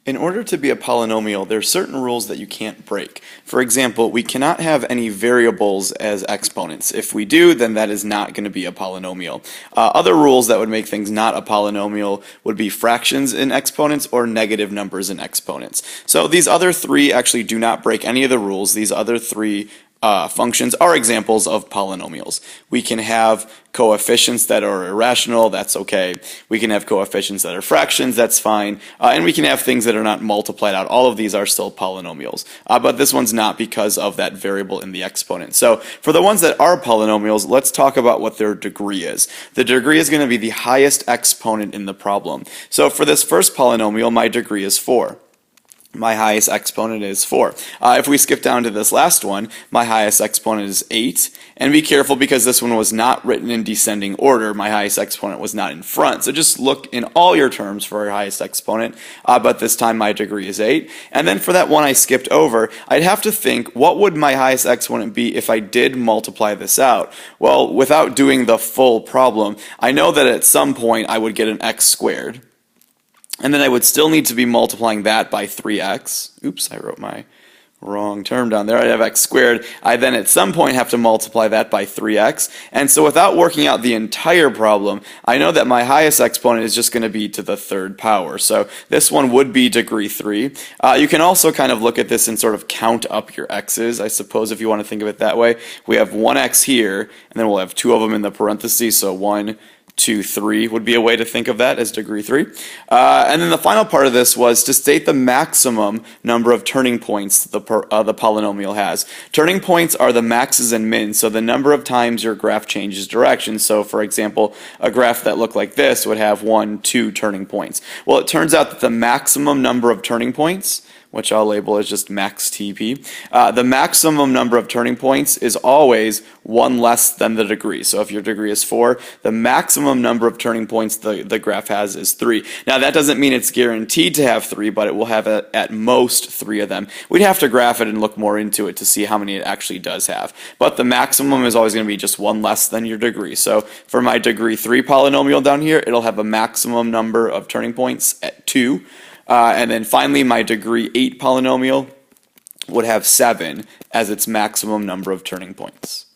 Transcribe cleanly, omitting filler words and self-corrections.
In order to be a polynomial, there are certain rules that you can't break. For example, we cannot have any variables as exponents. If we do, then that is not going to be a polynomial. Other rules that would make things not a polynomial would be fractions in exponents or negative numbers in exponents. So these other three actually do not break any of the rules. These other three functions are examples of polynomials. We can have coefficients that are irrational, that's okay. We can have coefficients that are fractions, that's fine. And we can have things that are not multiplied out. All of these are still polynomials. But this one's not because of that variable in the exponent. So for the ones that are polynomials, let's talk about what their degree is. The degree is going to be the highest exponent in the problem. So for this first polynomial, my degree is 4. My highest exponent is 4. If we skip down to this last one, my highest exponent is 8. And be careful because this one was not written in descending order. My highest exponent was not in front. So just look in all your terms for your highest exponent. But this time my degree is 8. And then for that one I skipped over, I'd have to think, what would my highest exponent be if I did multiply this out? Well, without doing the full problem, I know that at some point I would get an x squared. And then I would still need to be multiplying that by 3x. Oops, I wrote my wrong term down there. I'd have x squared. I then at some point have to multiply that by 3x. And so without working out the entire problem, I know that my highest exponent is just going to be to the third power. So this one would be degree 3. You can also kind of look at this and sort of count up your x's, I suppose, if you want to think of it that way. We have 1x here, and then we'll have 2 of them in the parentheses, so 1, 2, 3 would be a way to think of that as degree 3. And then the final part of this was to state the maximum number of turning points the polynomial has. Turning points are the maxes and mins, so the number of times your graph changes direction. So for example, a graph that looked like this would have 1, 2 turning points. Well, it turns out that the maximum number of turning points, which I'll label as just max TP. The maximum number of turning points is always 1 less than the degree. So if your degree is 4, the maximum number of turning points the graph has is 3. Now that doesn't mean it's guaranteed to have 3, but it will have at most 3 of them. We'd have to graph it and look more into it to see how many it actually does have. But the maximum is always going to be just 1 less than your degree. So for my degree 3 polynomial down here, it'll have a maximum number of turning points at 2. And then finally, my degree 8 polynomial would have 7 as its maximum number of turning points.